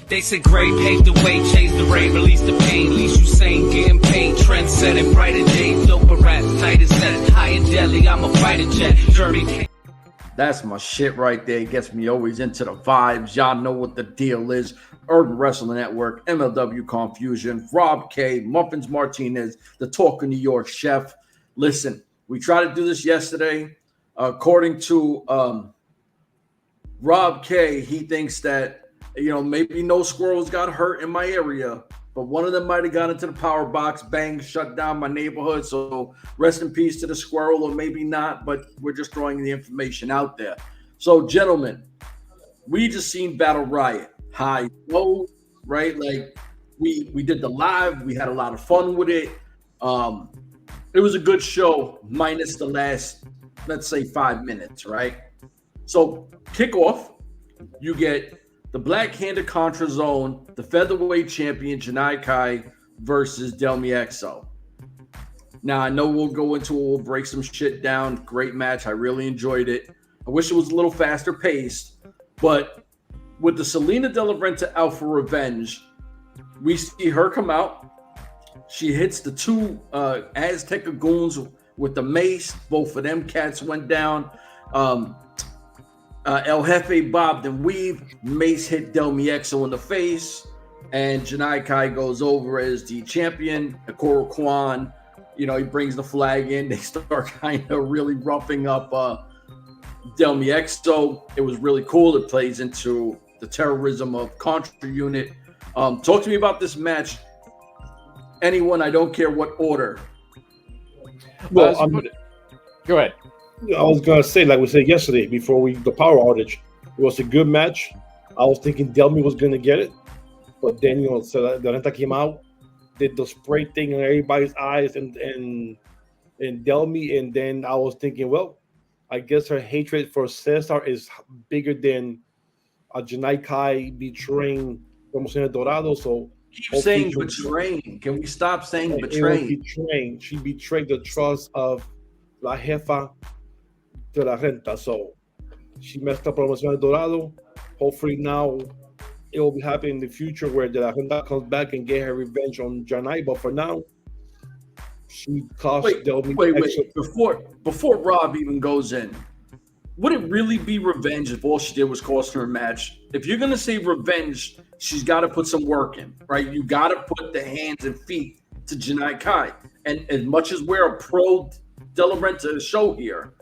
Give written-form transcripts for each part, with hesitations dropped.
They said Gray paved the way, chased the rain, released the pain. Least you sane, getting paid, trend setting, brighter days. Doper rap, tight as set, high and deadly, I'm a fighter jet. Journey. That's my shit right there. It gets me always into the vibes. Y'all know what the deal is. Urban Wrestling Network, MLW Confusion, Rob K, Muffins Martinez, the Talk of New York Chef. Listen, we tried to do this yesterday. According to Rob K, he thinks that, maybe no squirrels got hurt in my area, but one of them might have got into the power box, bang, shut down my neighborhood. So rest in peace to the squirrel, or maybe not, but we're just throwing the information out there. So, gentlemen, we just seen Battle Riot. High, low, right? Like, we did the live. We had a lot of fun with it. It was a good show, minus the last, let's say, 5 minutes, right? So, kickoff, you get the Black-Handed Contra Zone, the featherweight champion, Janai Kai, versus Delmi Exo. Now, I know we'll break some shit down. Great match. I really enjoyed it. I wish it was a little faster paced, but with the Salina De La Renta out for revenge, we see her come out. She hits the two Azteca goons with the mace. Both of them cats went down. El Jefe bobbed and weaved. Mace hit Delmi Exo in the face. And Janai Kai goes over as the champion. Ikuro Kwon, he brings the flag in. They start kind of really roughing up Delmi Exo. It was really cool. It plays into the terrorism of Contra unit. Talk to me about this match. Anyone, I don't care what order. Well, go ahead. I was gonna say, like we said yesterday before the power outage, it was a good match. I was thinking Delmi was gonna get it, but then so the Renta came out, did the spray thing in everybody's eyes and Delmi, and then I was thinking, well, I guess her hatred for Cesar is bigger than Janai Kai betraying Promociones Dorado. So keep saying betraying. Can we stop saying betraying? Betraying. She betrayed the trust of La Jefa de la Renta. So she messed up Promociones Dorado. Hopefully now it will be happening in the future where De La Renta comes back and get her revenge on Janai. But for now, she cost Delmi. Wait. Before Rob even goes in, would it really be revenge if all she did was cost her a match? If you're going to say revenge, she's got to put some work in, right? You got to put the hands and feet to Janai Kai. And as much as we're a pro De La Renta show here,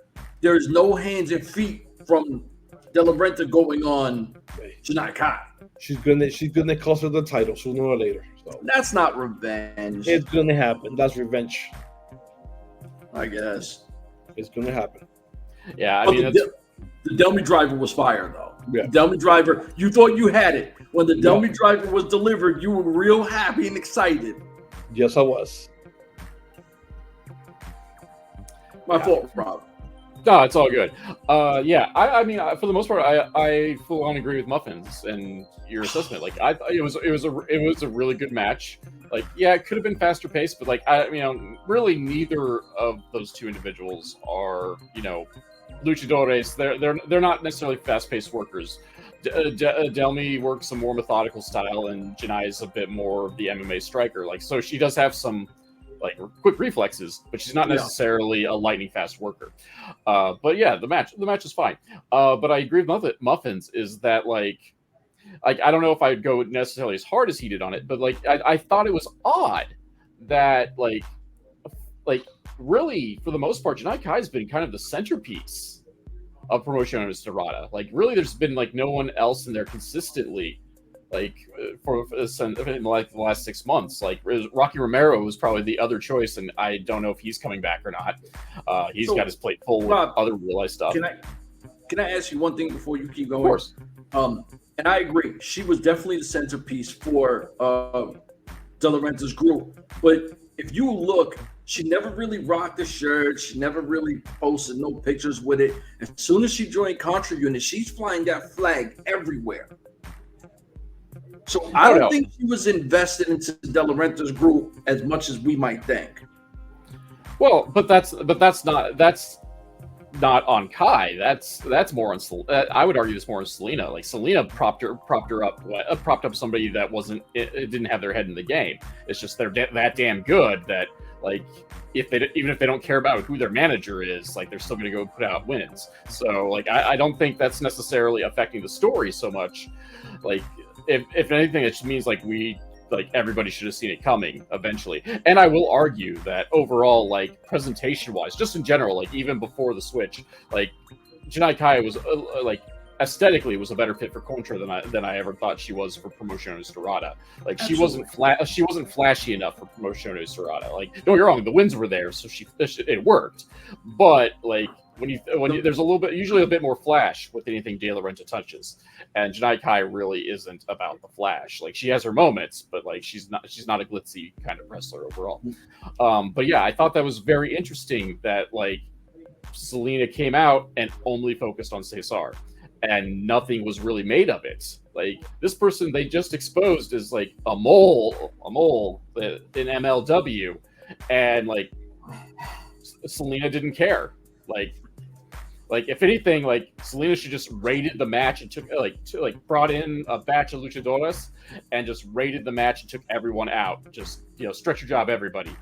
there's no hands and feet from De La Renta going on Janai Kai. She's gonna cost her the title sooner or later. So that's not revenge. It's gonna happen. That's revenge. I guess it's gonna happen. Yeah, I mean, the Delmi driver was fire though. Yeah. The Delmi driver, you thought you had it. When the Delmi driver was delivered, you were real happy and excited. Yes, I was. My fault, Rob. No, it's all good. I mean, for the most part, I full on agree with Muffins and your assessment. Like, it was a really good match. Like, yeah, it could have been faster paced, but like, really neither of those two individuals are, luchadores. They're not necessarily fast paced workers. Delmi works a more methodical style, and Janai is a bit more of the MMA striker. Like, so she does have some like quick reflexes, but she's not necessarily a lightning fast worker. But yeah, the match is fine. But I agree with Muffins is that like I don't know if I'd go necessarily as hard as he did on it, but like I thought it was odd that like really for the most part, Janai Kai's been kind of the centerpiece of Promociones Dorado. Like really, there's been like no one else in there consistently. Like for like the last 6 months, like Rocky Romero was probably the other choice, and I don't know if he's coming back or not. He's got his plate full with other real life stuff. Can I ask you one thing before you keep going? Of course. And I agree, she was definitely the centerpiece for De La Renta's group. But if you look, she never really rocked the shirt. She never really posted no pictures with it. As soon as she joined Contra Unit, she's flying that flag everywhere. So I don't think she was invested into De La Renta's group as much as we might think. Well, but that's not on Kai. That's more on. I would argue it's more on Salina. Like Salina propped up somebody that it didn't have their head in the game. It's just they're that damn good that like even if they don't care about who their manager is, like they're still going to go put out wins. So like I don't think that's necessarily affecting the story so much. Like if anything, it just means like everybody should have seen it coming eventually. And I will argue that overall, like presentation wise, just in general, like even before the switch, like Janai Kai was like aesthetically was a better fit for Contra than I ever thought she was for Promociones Dorada. Like Absolutely. She wasn't flashy enough for Promociones Dorada. Like don't get me wrong, the wins were there, so it worked. But like when you there's a little bit, usually a bit more flash with anything De La Renta touches, and Janai Kai really isn't about the flash. Like she has her moments, but like she's not a glitzy kind of wrestler overall. But yeah, I thought that was very interesting that like Salina came out and only focused on Cesar, and nothing was really made of it. Like this person they just exposed is like a mole in MLW, and like Salina didn't care. Like if anything, like Salina should just raided the match and took brought in a batch of luchadoras and just raided the match and took everyone out. Just stretch your job, everybody.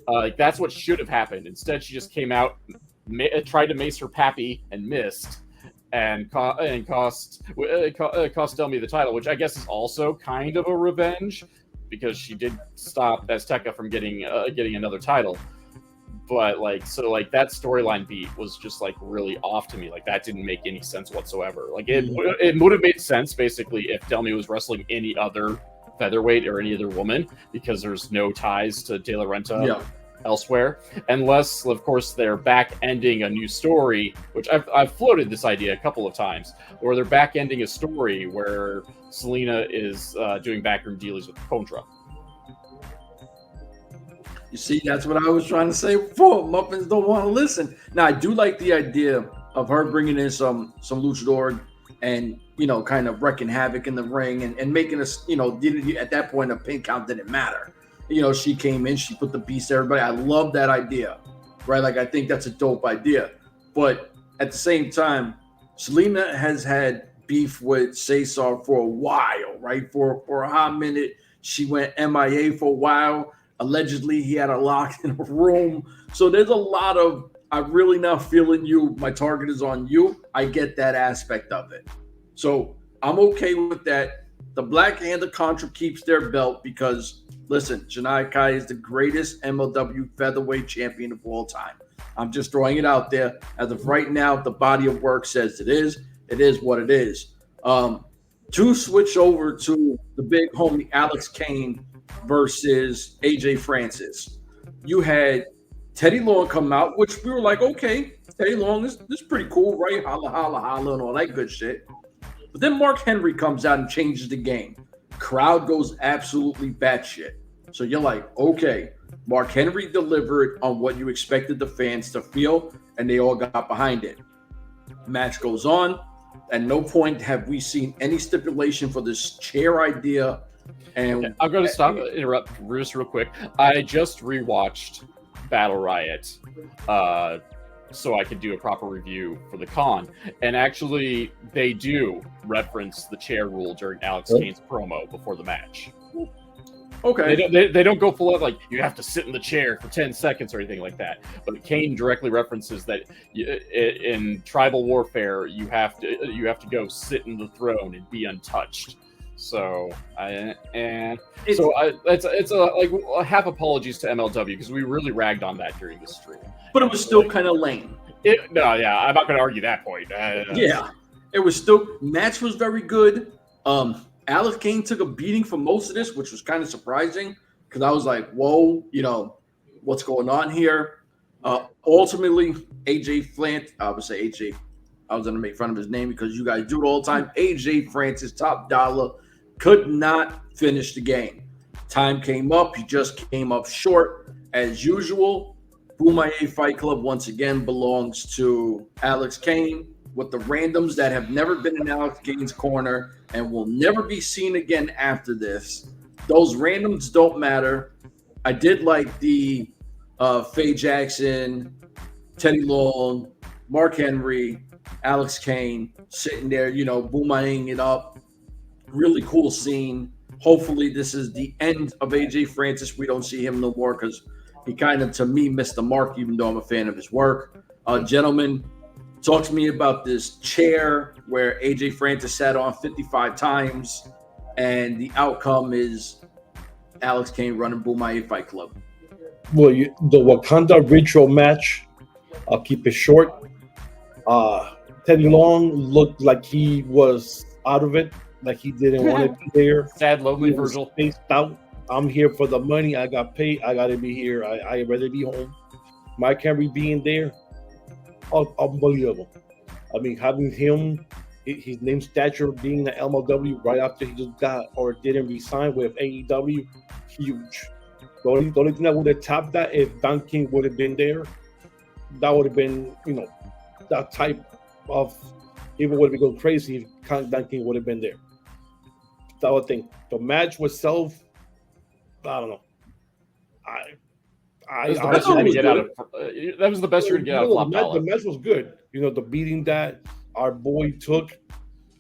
Like that's what should have happened. Instead, she just came out, tried to mace her pappy and missed, and cost Delmy the title, which I guess is also kind of a revenge because she did stop Azteca from getting another title. But that storyline beat was just like really off to me. Like that didn't make any sense whatsoever. Like it would have made sense basically if Delmy was wrestling any other featherweight or any other woman because there's no ties to De La Renta elsewhere, unless of course they're back ending a new story, which I've floated this idea a couple of times, or they're back ending a story where Salina is doing backroom dealings with Contra. You see, that's what I was trying to say before. Muffins don't want to listen. Now, I do like the idea of her bringing in some luchador and, kind of wrecking havoc in the ring and making us, at that point, a pin count didn't matter. She came in, she put the beast to everybody. I love that idea, right? Like, I think that's a dope idea. But at the same time, Salina has had beef with Cesar for a while, right? For a hot minute, she went MIA for a while. Allegedly, he had her locked in a room. So there's a lot of, I'm really not feeling you. My target is on you. I get that aspect of it. So I'm okay with that. The Black Hand of Contra keeps their belt because, listen, Janai Kai is the greatest MLW featherweight champion of all time. I'm just throwing it out there. As of right now, the body of work says it is. It is what it is. To switch over to the big homie Alex Kane versus AJ Francis. You had Teddy Long come out, which we were like, okay, Teddy Long, this is pretty cool, right? Holla, holla, holla, and all that good shit. But then Mark Henry comes out and changes the game. Crowd goes absolutely batshit. So you're like, okay, Mark Henry delivered on what you expected the fans to feel, and they all got behind it. Match goes on. At no point have we seen any stipulation for this chair idea. And okay, I'm going to interrupt just real quick. I just rewatched Battle Riot so I could do a proper review for the con. And actually, they do reference the chair rule during Alex Kane's promo before the match. Okay. They don't go full out like you have to sit in the chair for 10 seconds or anything like that. But Kane directly references that in tribal warfare, you have to go sit in the throne and be untouched. So it's a half apologies to MLW because we really ragged on that during the stream. But it was still kind of lame. I'm not going to argue that point. Yeah, it was still. Match was very good. Alex Kane took a beating for most of this, which was kind of surprising because I was like, whoa, what's going on here? Ultimately, AJ Flant, I would say AJ. I was going to make fun of his name because you guys do it all the time. AJ Francis, top dollar, could not finish the game. Time came up. He just came up short. As usual, Bomaye Fight Club once again belongs to Alex Kane with the randoms that have never been in Alex Kane's corner and will never be seen again after this. Those randoms don't matter. I did like the Faye Jackson, Teddy Long, Mark Henry, Alex Kane sitting there, Bomayeing it up. Really cool scene. Hopefully this is the end of AJ Francis. We don't see him no more because he kind of, to me, missed the mark, even though I'm a fan of his work. Gentlemen, talk to me about this chair where AJ Francis sat on 55 times, and the outcome is Alex Kane running Bomaye Fight Club. Well, the Wakanda ritual match, I'll keep it short. Teddy Long looked like he was out of it, like he didn't want to be there. Sad, lonely Virgil. Spaced out. I'm here for the money. I got paid. I got to be here. I'd rather be home. Mike Henry being there, unbelievable. I mean, having him, his name stature being at MLW right after he just got or didn't resign with AEW, huge. The only thing that would have topped that if Don King would have been there, that would have been, that type of, even would have been going crazy if Don King would have been there. That would think. The match itself, I don't know. That was the best you're gonna get out of Flop Dollar. The match was good. The beating that our boy took.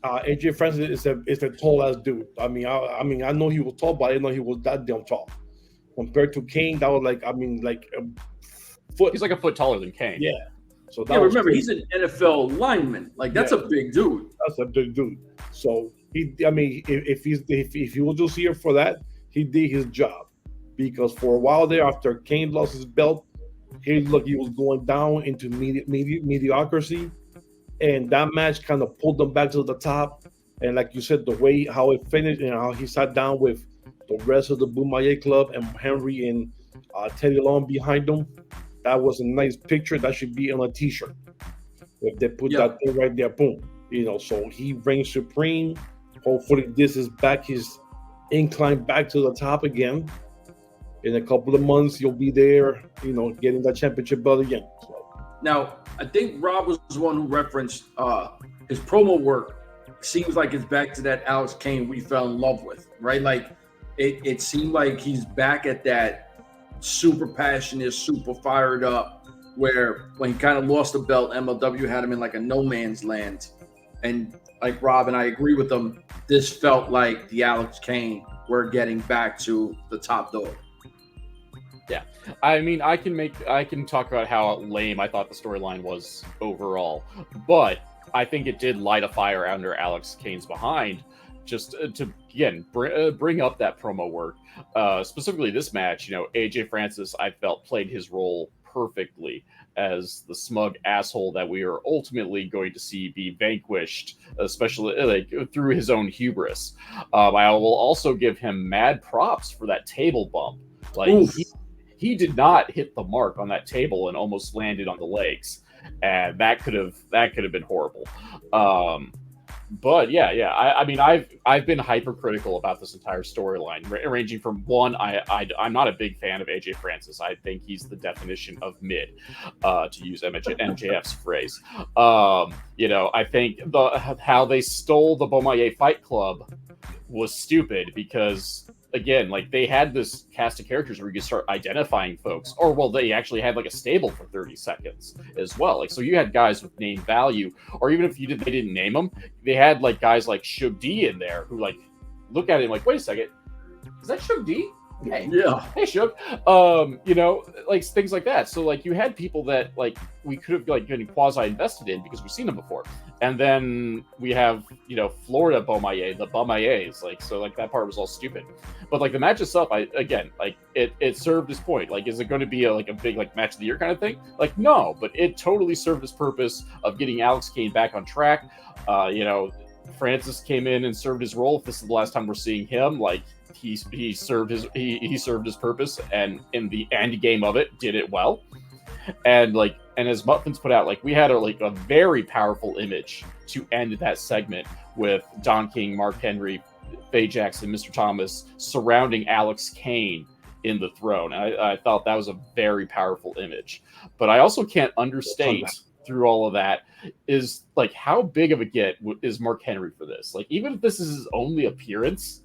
AJ Francis is a tall ass dude. I know he was tall, but I didn't know he was that damn tall. Compared to Kane, that was like a foot. He's like a foot taller than Kane. Yeah. So remember, he's an NFL lineman. Like that's a big dude. That's a big dude. So if he was just here for that, he did his job. Because for a while there, after Kane lost his belt, he looked he was going down into mediocrity, and that match kind of pulled them back to the top. And like you said, the way how it finished and how he sat down with the rest of the Bomaye club and Henry and Teddy Long behind them, that was a nice picture. That should be on a T-shirt. If they put that thing right there, boom. So he reigns supreme. Hopefully this is back his incline back to the top again. In a couple of months, you'll be there, getting that championship belt again. So. Now, I think Rob was the one who referenced his promo work. Seems like it's back to that Alex Kane we fell in love with, right? Like, it seemed like he's back at that super passionate, super fired up, where when he kind of lost the belt, MLW had him in like a no man's land. And like Rob and I agree with him, this felt like the Alex Kane we're getting back to the top dog. Yeah, I mean, I can talk about how lame I thought the storyline was overall, but I think it did light a fire under Alex Kane's behind, just to again bring up that promo work. Specifically, this match, AJ Francis, I felt played his role perfectly as the smug asshole that we are ultimately going to see be vanquished, especially through his own hubris. I will also give him mad props for that table bump. He did not hit the mark on that table and almost landed on the legs, and that could have been horrible. But I mean, I've been hypercritical about this entire storyline, ranging from one, I'm not a big fan of AJ Francis. I think he's the definition of mid, to use MJF's phrase. I think how they stole the Bomaye Fight Club was stupid because, again, like they had this cast of characters where you could start identifying folks, they actually had like a stable for 30 seconds as well. Like, so you had guys with name value, or even if they didn't name them, they had like guys like Shug D in there who like look at him like, wait a second, is that Shug D? Hey, yeah. Hey, Shug. Like things like that. So like you had people that like we could have like been quasi invested in because we've seen them before. And then we have, Florida Bomaye, the Bomayes. Like, so like that part was all stupid. But like the match itself, it served its point. Like, is it going to be a big like match of the year kind of thing? Like, no, but it totally served its purpose of getting Alex Kane back on track. Francis came in and served his role. If this is the last time we're seeing him, like he served his purpose, and in the end game of it, did it well. And as Muffins put out, like we had a very powerful image to end that segment with Don King, Mark Henry, Faye Jackson, Mr. Thomas surrounding Alex Kane in the throne. I thought that was a very powerful image. But I also can't understate through all of that is like how big of a get is Mark Henry for this. Like, even if this is his only appearance,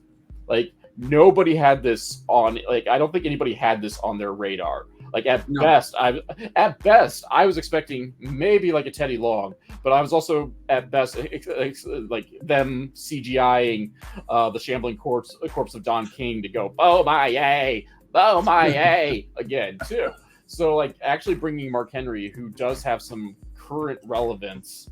like nobody had this on, like I don't think anybody had this on their radar Like at best, I was expecting maybe like a Teddy Long, but I was also at best like them CGIing the shambling corpse of Don King to go Bomaye again too. So like actually bringing Mark Henry, who does have some current relevance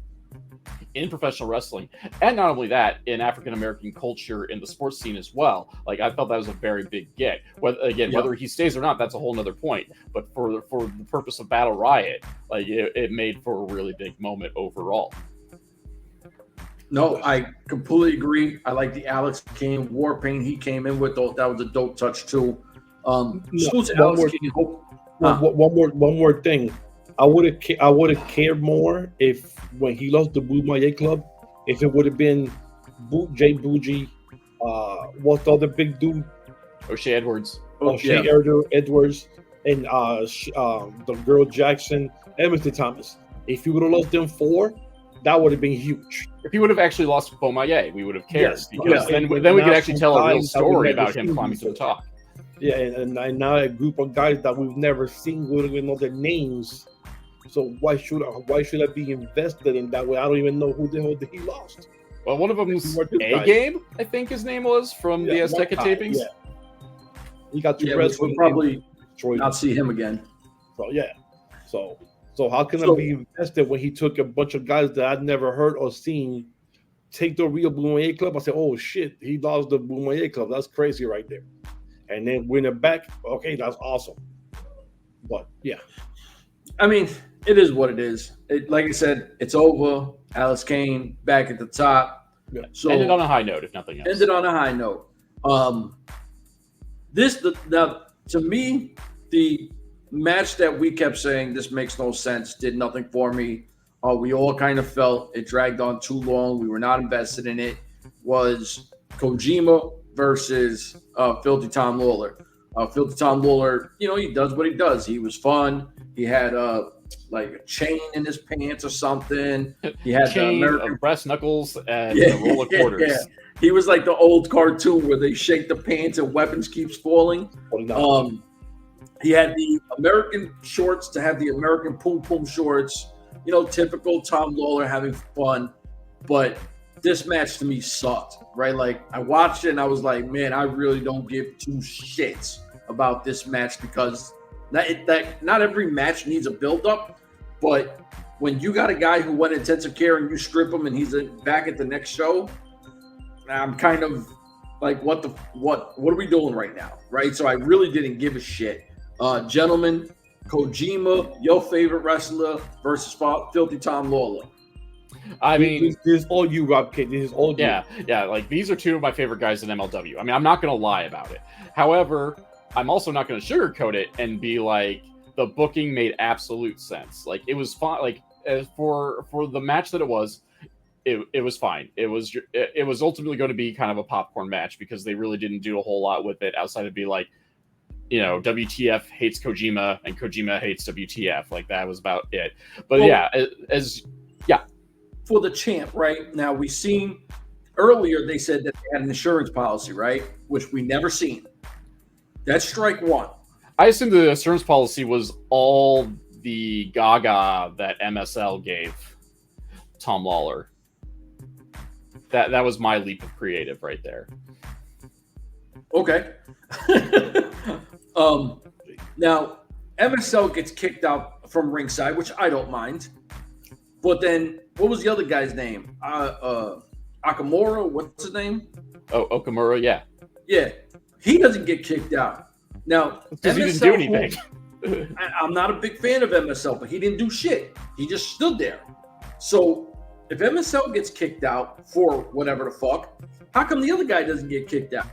in professional wrestling, and not only that, in African American culture in the sports scene as well. Like I felt that was a very big get. Whether he stays or not, that's a whole nother point. But for the purpose of Battle Riot, like it made for a really big moment overall. No, I completely agree. I like the Alex Kane war paint he came in with. That was a dope touch too. One more thing. I would have cared more if when he lost the Bomaye Club, if it would have been Jay Bougie, what's the other big dude? O'Shea Edwards, Edwards, and the girl Jackson and Mr. Thomas. If he would have lost them 4, that would have been huge. If he would have actually lost Bomaye, we would have cared because then we could actually tell a real story about him climbing to the top. Yeah, and now a group of guys that we've never seen, we don't even know their names. So why should I be invested in that way? I don't even know who the hell he lost. Well, one of them was A-Game, I think his name was, from the Azteca tapings. Yeah. He got to we'll probably not see him again. So yeah. So how can I be invested when he took a bunch of guys that I'd never heard or seen take the real Bomaye Club? I said, oh shit, he lost the Bomaye Club. That's crazy right there. And then win it back. Okay, that's awesome. But yeah. I mean, it is what it is. Like I said, it's over. Alex Kane back at the top. Yeah. So ended on a high note, if nothing else. Ended on a high note. To me, the match that we kept saying this makes no sense did nothing for me. We all kind of felt it dragged on too long. We were not invested in it. Was Kojima versus Filthy Tom Lawler. Filthy Tom Lawler, he does what he does. He was fun. He had like a chain in his pants or something. He had chain, the American brass knuckles, and a roll of quarters. Yeah. He was like the old cartoon where they shake the pants and weapons keeps falling. He had the American shorts to have the American pum pum shorts. Typical Tom Lawler having fun. But this match to me sucked, right? Like I watched it and I was like, man, I really don't give 2 shits about this match because not every match needs a build-up, but when you got a guy who went intensive care and you strip him and he's back at the next show, I'm kind of like, what are we doing right now, right? So I really didn't give a shit. Gentlemen, Kojima, your favorite wrestler versus Filthy Tom Lawler. I mean, this is all you, Rob K. This is all you. Yeah. Like these are 2 of my favorite guys in MLW. I mean, I'm not going to lie about it. However, I'm also not going to sugarcoat it and be like the booking made absolute sense. Like it was fine. Like for the match that it was fine. It was ultimately going to be kind of a popcorn match because they really didn't do a whole lot with it outside of be like, WTF hates Kojima and Kojima hates WTF. Like that was about it. But for the champ, right? Now we seen earlier they said that they had an insurance policy, right? Which we never seen. That's strike 1. I assume the insurance policy was all the gaga that MSL gave Tom Lawler. That was my leap of creative right there. Okay. Now MSL gets kicked out from ringside, which I don't mind. But then what was the other guy's name? Akamura, what's his name? Oh, Okamura, yeah. Yeah. He doesn't get kicked out. Now, because he didn't do anything. I'm not a big fan of MSL, but he didn't do shit. He just stood there. So if MSL gets kicked out for whatever the fuck, how come the other guy doesn't get kicked out?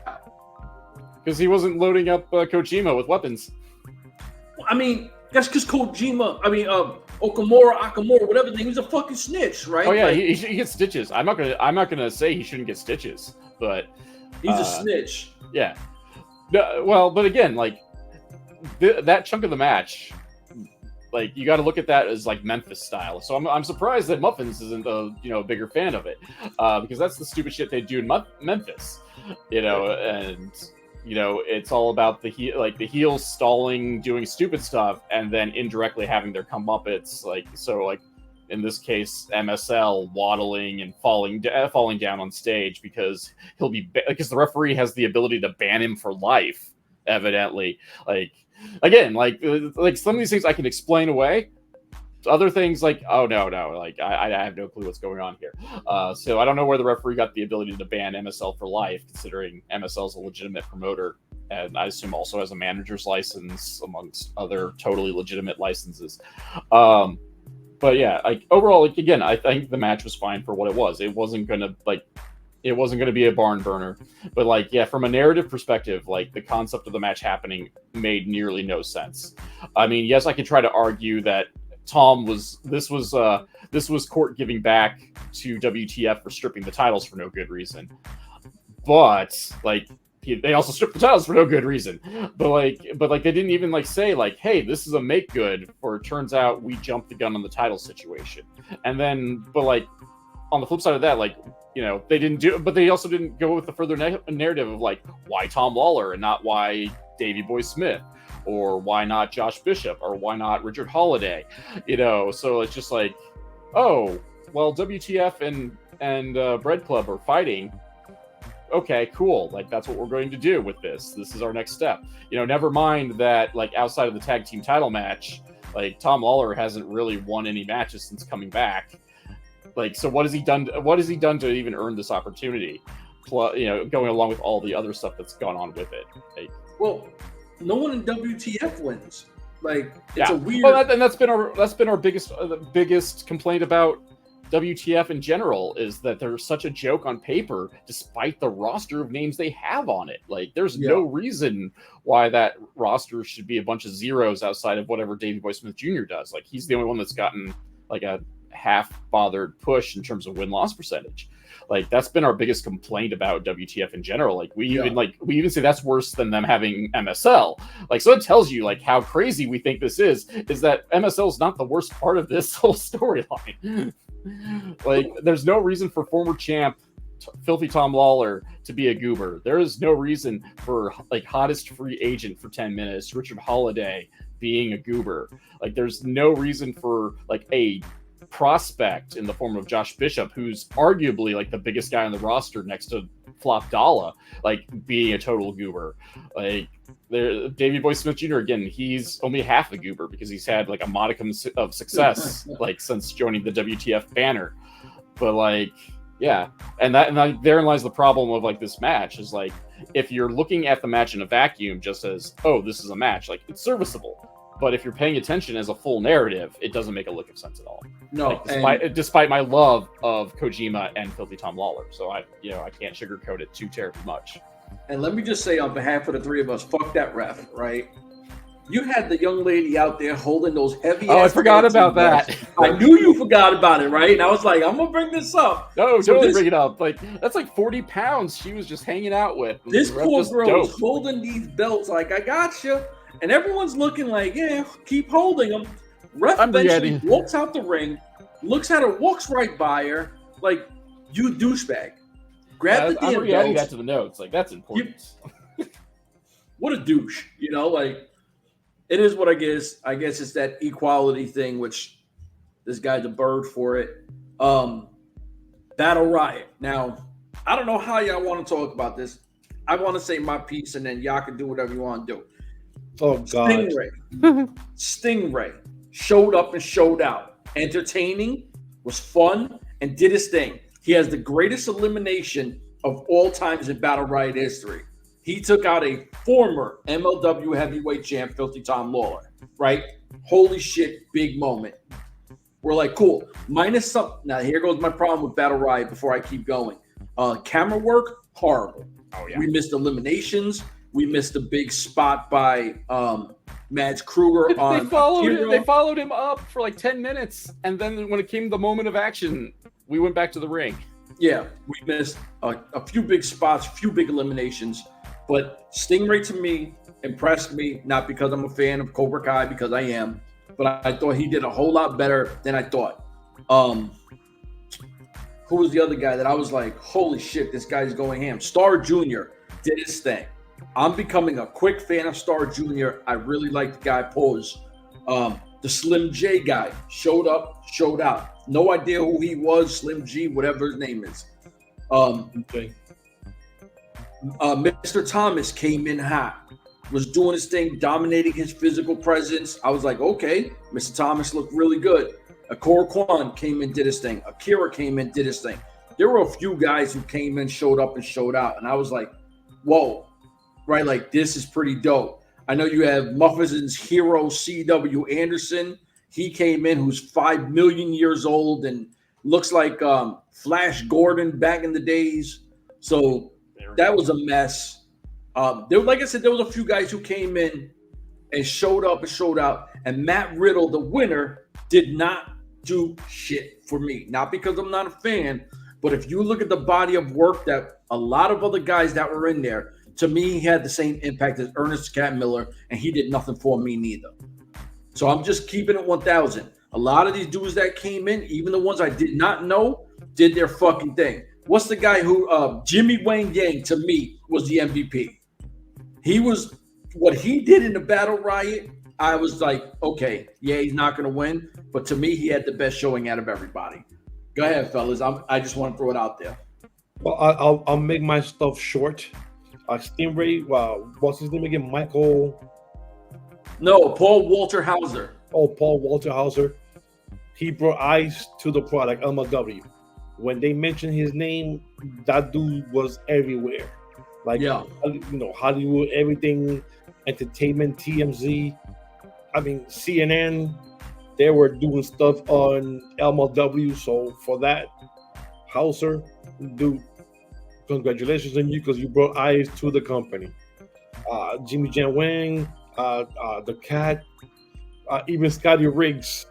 Because he wasn't loading up Kojima with weapons. I mean, that's because Akamura, whatever, he was a fucking snitch, right? Oh yeah, he gets stitches. I'm not gonna say he shouldn't get stitches, but he's a snitch. Yeah. No, well, but again, like that chunk of the match, like you got to look at that as like Memphis style. So I'm surprised that Muffins isn't a bigger fan of it, because that's the stupid shit they do in Memphis, and it's all about the heels stalling, doing stupid stuff, and then indirectly having their comeuppance. In this case, MSL waddling and falling down on stage because because the referee has the ability to ban him for life. Evidently, some of these things I can explain away. Other things oh no, I have no clue what's going on here. So I don't know where the referee got the ability to ban MSL for life, considering MSL is a legitimate promoter, and I assume also has a manager's license amongst other totally legitimate licenses. But yeah, overall, again, I think the match was fine for what it was. It wasn't gonna be a barn burner, but from a narrative perspective, the concept of the match happening made nearly no sense. I mean, yes, I could try to argue that this was Court giving back to WTF for stripping the titles for no good reason, but they also stripped the titles for no good reason. But they didn't even say hey, this is a make good, or it turns out we jumped the gun on the title situation. And then, but on the flip side of that, they didn't do, but they also didn't go with the further narrative of why Tom Lawler and not why Davey Boy Smith, or why not Josh Bishop, or why not Richard Holiday, So it's just oh, well, WTF and Bread Club are fighting. Okay, cool. That's what we're going to do with this. This is our next step. Never mind that, outside of the tag team title match, Tom Lawler hasn't really won any matches since coming back. So what has he done? What has he done to even earn this opportunity? Going along with all the other stuff that's gone on with it. Well, no one in WTF wins. It's a weird. Well, that's been our biggest complaint about WTF in general, is that they're such a joke on paper, despite the roster of names they have on it. There's no reason why that roster should be a bunch of zeros outside of whatever Davey Boy Smith Jr. does. He's the only one that's gotten a half-bothered push in terms of win-loss percentage. That's been our biggest complaint about WTF in general. We even say that's worse than them having MSL. So it tells you how crazy we think this is that MSL is not the worst part of this whole storyline. There's no reason for former champ Filthy Tom Lawler to be a goober. There is no reason for hottest free agent for 10 minutes Richard Holiday being a goober. There's no reason for a prospect in the form of Josh Bishop, who's arguably the biggest guy on the roster next to Flop Dalla, being a total goober. Davey Boy Smith Jr., again, he's only half a goober because he's had a modicum of success since joining the WTF banner. But yeah, and therein lies the problem of this match is if you're looking at the match in a vacuum just as, oh, this is a match, it's serviceable. But if you're paying attention as a full narrative, it doesn't make a lick of sense at all. No, despite my love of Kojima and Filthy Tom Lawler, so I can't sugarcoat it too terribly much. And let me just say on behalf of the three of us, fuck that ref, right? You had the young lady out there holding those heavy. Oh, I forgot about that. I knew you forgot about it, right? And I was I'm gonna bring this up. No, totally bring it up. That's 40 pounds she was just hanging out with. This poor girl was holding these belts I got you. And everyone's looking yeah, keep holding them. Ref eventually walks out the ring, looks at her, walks right by her, you douchebag. Grab the damn I'm adding that to the notes. That's important. What a douche, it is what I guess. I guess it's that equality thing, which this guy's a bird for it. Battle Riot. Now, I don't know how y'all want to talk about this. I want to say my piece, and then y'all can do whatever you want to do. Oh, God. Stingray showed up and showed out. Entertaining, was fun, and did his thing. He has the greatest elimination of all times in Battle Riot history. He took out a former MLW heavyweight champ, Filthy Tom Lawler, right? Holy shit, big moment. We're cool. Minus some. Now, here goes my problem with Battle Riot before I keep going. Camera work, horrible. Oh, yeah. We missed eliminations. We missed a big spot by Mads Kruger on They followed him up for 10 minutes, and then when it came to the moment of action, we went back to the ring. Yeah, we missed a few big spots, a few big eliminations, but Stingray to me impressed me, not because I'm a fan of Cobra Kai, because I am, but I thought he did a whole lot better than I thought. Who was the other guy that I was holy shit, this guy's going ham? Star Jr. did his thing. I'm becoming a quick fan of Star Jr. I really like the guy Pose. The Slim J guy showed up, showed out. No idea who he was, Slim G, whatever his name is. Okay. Mr. Thomas came in hot, was doing his thing, dominating his physical presence. I was like, okay, Mr. Thomas looked really good. Ikuro Kwon came in, did his thing. Akira came in, did his thing. There were a few guys who came in, showed up, and showed out. And I was like, whoa, right? Like, this is pretty dope. I know you have Muffins' hero, C.W. Anderson. He came in, who's 5 million years old and looks like Flash Gordon back in the days. So that was a mess. Like I said, there was a few guys who came in and showed up and showed out. And Matt Riddle, the winner, did not do shit for me. Not because I'm not a fan, but if you look at the body of work that a lot of other guys that were in there, to me, he had the same impact as Ernest Cat Miller, and he did nothing for me neither. So I'm just keeping it 1,000. A lot of these dudes that came in, even the ones I did not know, did their fucking thing. What's the guy who, Jimmy Wang Yang, to me, was the MVP. He was, what he did in the Battle Riot, I was like, okay, yeah, he's not going to win. But to me, he had the best showing out of everybody. Go ahead, fellas. I just want to throw it out there. Well, I'll make my stuff short. Stingray, what's his name again? Michael? No, Paul Walter Hauser. Oh, Paul Walter Hauser. He brought eyes to the product, MLW. When they mentioned his name, that dude was everywhere. Like, yeah. Hollywood, everything, entertainment, TMZ. I mean, CNN, they were doing stuff on MLW. So for that, Hauser, dude, congratulations on you because you brought eyes to the company. Jimmy Jan Wang, the Cat, even Scotty Riggs.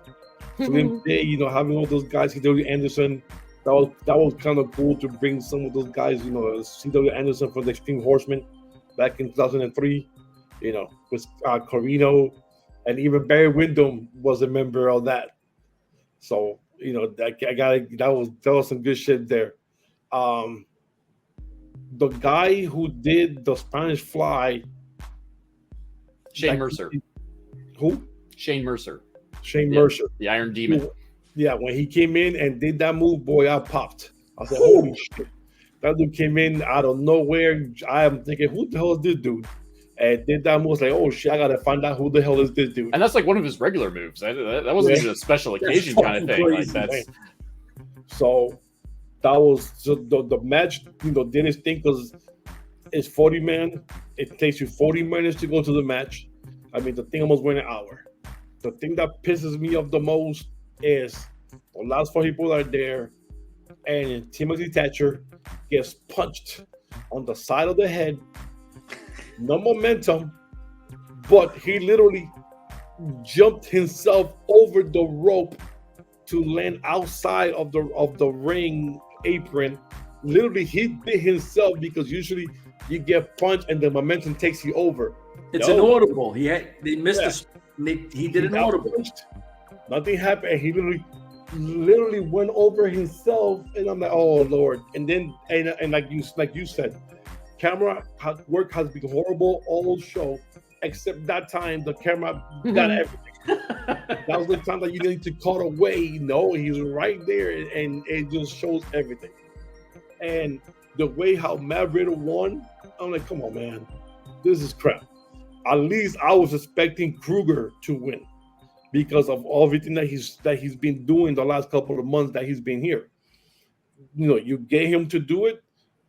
Slim Day, having all those guys, C.W. Anderson, that was kind of cool to bring some of those guys, C.W. Anderson from the Extreme Horsemen back in 2003, with Corino, and even Barry Windham was a member of that. So, that was some good shit there. The guy who did the Spanish Fly, Shane Mercer. Who? Shane Mercer. Mercer. The Iron Demon. Yeah, when he came in and did that move, boy, I popped. I said, holy shit. That dude came in out of nowhere. I am thinking, who the hell is this dude? And did that move. I was like, oh shit, I got to find out who the hell is this dude. And that's like one of his regular moves. That wasn't even a special occasion kind of thing. Crazy, like that's. So that was the match, did his thing because it's 40 man. It takes you 40 minutes to go to the match. I mean, the thing almost went an hour. The thing that pisses me off the most is the last 4 people are there, and Timothy Thatcher gets punched on the side of the head. No momentum, but he literally jumped himself over the rope to land outside of the ring apron. Literally, he did himself because usually you get punched and the momentum takes you over. It's an audible. They missed he did an audible. Nothing happened. He literally went over himself, and I'm like, oh Lord. And then and like you said, camera work has been horrible all show, except that time the camera got everything. That was the time that you need to cut away. He's right there, and it just shows everything. And the way how Matt Riddle won, I'm like, come on, man, this is crap. At least I was expecting Kruger to win because of everything that he's been doing the last couple of months that he's been here. You get him to do it.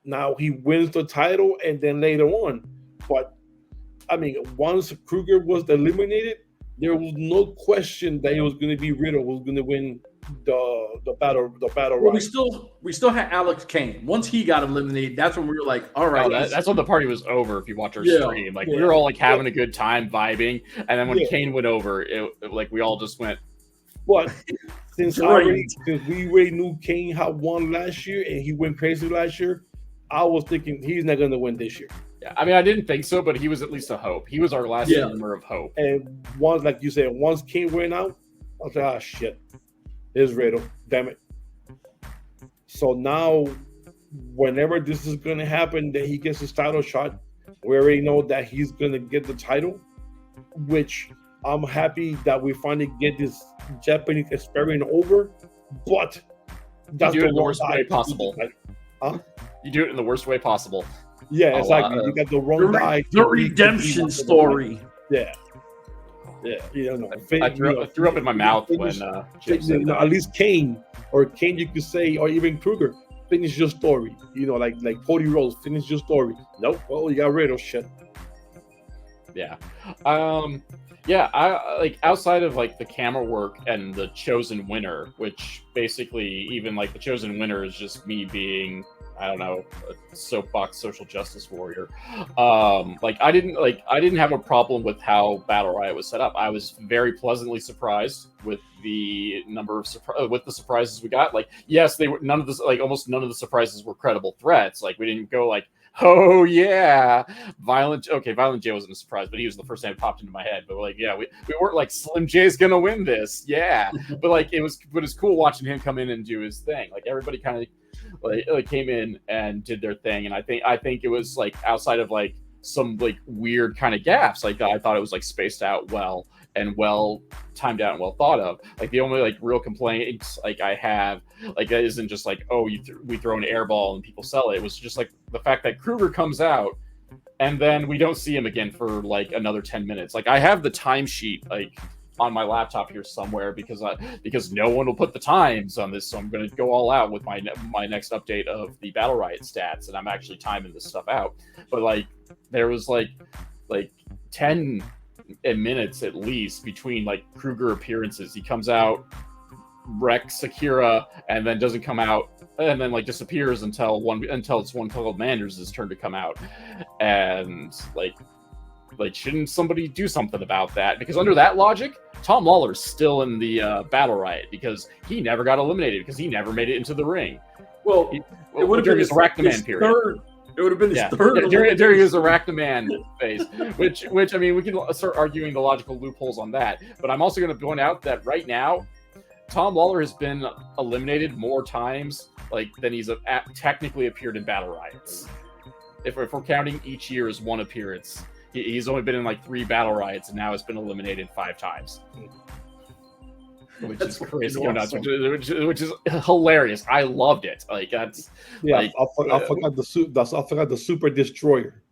Now he wins the title, and then later on. But I mean, once Kruger was eliminated, there was no question that it was going to be Riddle who was going to win the battle. Well, we still had Alex Kane. Once he got eliminated, that's when we were like, all right. That's when the party was over. If you watch our stream, we were all like having a good time vibing, and then when Kane went over, we all just went. But since we already knew Kane had won last year and he went crazy last year, I was thinking he's not going to win this year. Yeah, I mean, I didn't think so, but he was at least a hope. He was our last glimmer of hope. And once, like you said, once Kane went out, I was like, shit, it's Riddle, damn it. So now, whenever this is going to happen, that he gets his title shot, We already know that he's gonna get the title, which I'm happy that we finally get this Japanese experiment over. But that's you do it in the wrong worst guy. way possible. Huh? You do it in the worst way possible. Yeah, exactly. You got the wrong guy. The redemption story. Yeah. Yeah, you know, I threw up in my mouth when Jim said that. at least Kane, you could say, or even Kruger, finish your story. You know, like Cody Rhodes, finish your story. Nope. Well, you got rid of shit. Yeah. I like outside of like the camera work and the chosen winner, which basically even like the chosen winner is just me being, I don't know, a soapbox social justice warrior. I didn't have a problem with how Battle Riot was set up. I was very pleasantly surprised with the number of surprises we got. Like, yes, they were almost none of the surprises were credible threats. Like, we didn't go like, oh yeah, Violent J wasn't a surprise, but he was the first name that popped into my head. But like, yeah, we weren't like Slim J's gonna win this, yeah. But like, it was cool watching him come in and do his thing. Like, everybody kind of like came in and did their thing, and I think it was like outside of like some like weird kind of gaffes. Like, I thought it was like spaced out well and well timed out and well thought of. Like, the only like real complaints like I have like that isn't just like, oh, we throw an air ball and people sell it. It was just like the fact that Kruger comes out and then we don't see him again for like another 10 minutes. Like, I have the timesheet like on my laptop here somewhere because no one will put the times on this, so I'm going to go all out with my next update of the Battle Riot stats, and I'm actually timing this stuff out. But like, there was like 10 minutes at least between like Kruger appearances. He comes out, wrecks Akira, and then doesn't come out, and then like disappears until it's one called Manders' turn to come out. And like shouldn't somebody do something about that? Because under that logic, Tom Lawler's still in the Battle Riot because he never got eliminated because he never made it into the ring. Well, it would have been his Rack-the-Man period. It would have been his third. During his Rack-the-Man phase, which I mean, we can start arguing the logical loopholes on that. But I'm also going to point out that right now, Tom Lawler has been eliminated more times than he's technically appeared in Battle Riots. If we're counting each year as one appearance, he's only been in like 3 Battle Riots and now has been eliminated 5 times. Which is crazy, awesome. which is hilarious. I loved it. Like, that's I forgot the Super Destroyer.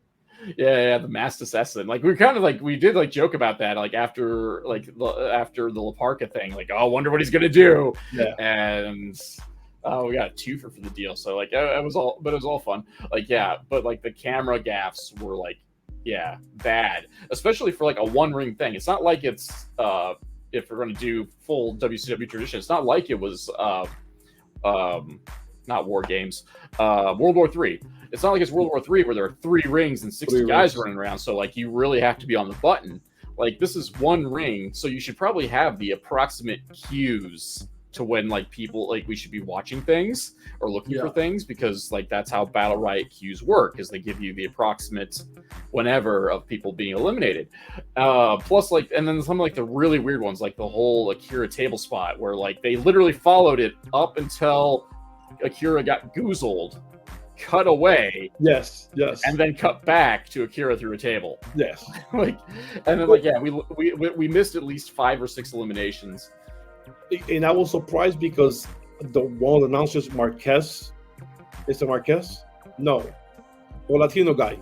Yeah, the Masked Assassin. Like, we did like joke about that. Like, after the La Parka thing. Like, oh, I wonder what he's gonna do. Yeah. And we got a twofer for the deal. So like, it was all fun. Like, yeah, but like the camera gaffes were like, yeah, bad, especially for like a one ring thing. It's not like it's if we're going to do full WCW tradition, it's not like it was not War Games, World War III. It's not like it's World War III where there are 3 rings and 60 guys running around. So like, you really have to be on the button. Like, this is one ring, so you should probably have the approximate cues to when like people like we should be watching things or looking for things, because like that's how Battle Riot cues work, is they give you the approximate whenever of people being eliminated. Plus like, and then some like the really weird ones, like the whole Akira table spot where like they literally followed it up until Akira got goozled, cut away, yes, and then cut back to Akira through a table, yes. Like, and then like, yeah, we missed at least 5 or 6 eliminations. And I was surprised because one of the announcers, Marquez, is it Marquez? No, the Latino guy.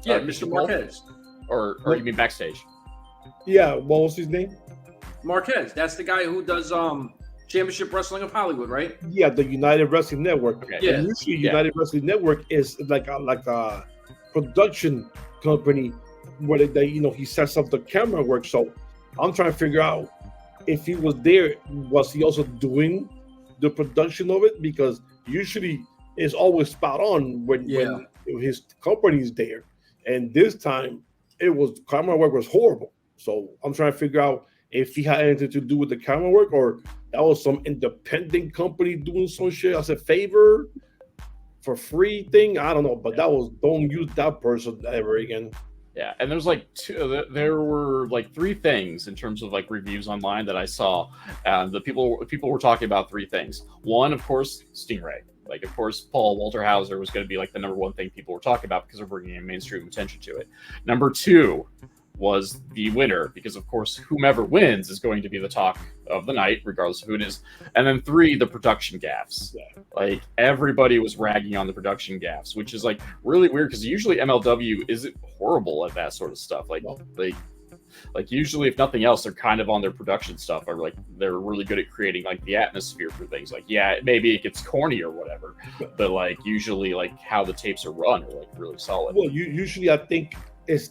Yeah, Mr. Marquez. Or you mean backstage? Yeah, what was his name? Marquez. That's the guy who does Championship Wrestling of Hollywood, right? Yeah, the United Wrestling Network. Okay. Yeah, usually United Wrestling Network is like a production company where he sets up the camera work. So I'm trying to figure out, if he was there, was he also doing the production of it? Because usually it's always spot on when his company's there. And this time, camera work was horrible. So I'm trying to figure out if he had anything to do with the camera work, or that was some independent company doing some shit as a favor for free thing. I don't know, but don't use that person ever again. Yeah, and there were like 3 things in terms of like reviews online that I saw. The people were talking about 3 things. One, of course, Stingray. Like, of course, Paul Walter Hauser was going to be like the number one thing people were talking about because of bringing in mainstream attention to it. Number two was the winner, because of course whomever wins is going to be the talk of the night, regardless of who it is. And then three, the production gaffes. Like, everybody was ragging on the production gaffes, which is like really weird because usually MLW isn't horrible at that sort of stuff. Like usually, if nothing else, they're kind of on their production stuff, or like they're really good at creating like the atmosphere for things. Like, yeah, maybe it gets corny or whatever, but like usually like how the tapes are run are like really solid. Well, usually I think it's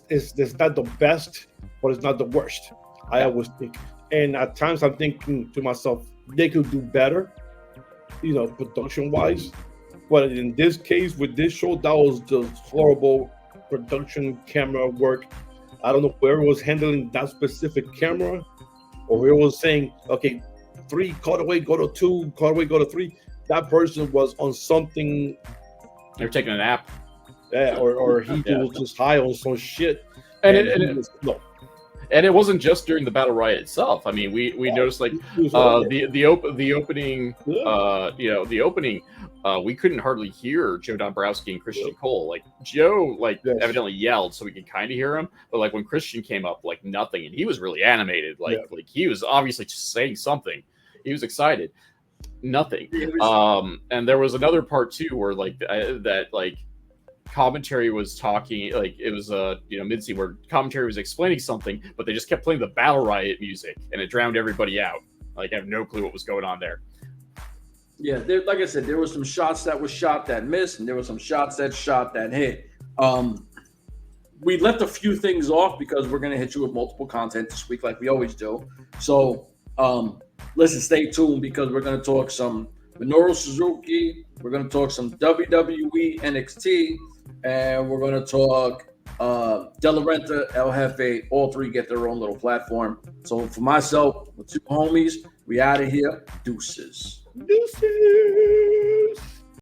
not the best, but it's not the worst. I always think, and at times I'm thinking to myself, they could do better, production wise. But in this case, with this show, that was just horrible production camera work. I don't know whoever was handling that specific camera, or whoever was saying, okay, 3, cut away, go to 2, cut away, go to 3. That person was on something. They're taking a nap. Yeah, or he was just high on some shit. And it wasn't just during the Battle Riot itself. I mean, we noticed like the opening, the opening. We couldn't hardly hear Joe Dombrowski and Christian Cole. Like, Joe, evidently yelled so we could kind of hear him, but like when Christian came up, like nothing, and he was really animated. Like he was obviously just saying something. He was excited. Nothing. And there was another part too where like commentary was talking, like it was mid-scene where commentary was explaining something, but they just kept playing the Battle Riot music and it drowned everybody out. Like, I have no clue what was going on there. Yeah, like I said, there were some shots that were shot that missed, and there were some shots that shot that hit. We left a few things off because we're going to hit you with multiple content this week like we always do. So listen, stay tuned because we're going to talk some Minoru Suzuki, we're going to talk some WWE NXT, and we're going to talk De La Renta, El Jefe. All three get their own little platform. So for myself, with two homies, we out of here. Deuces.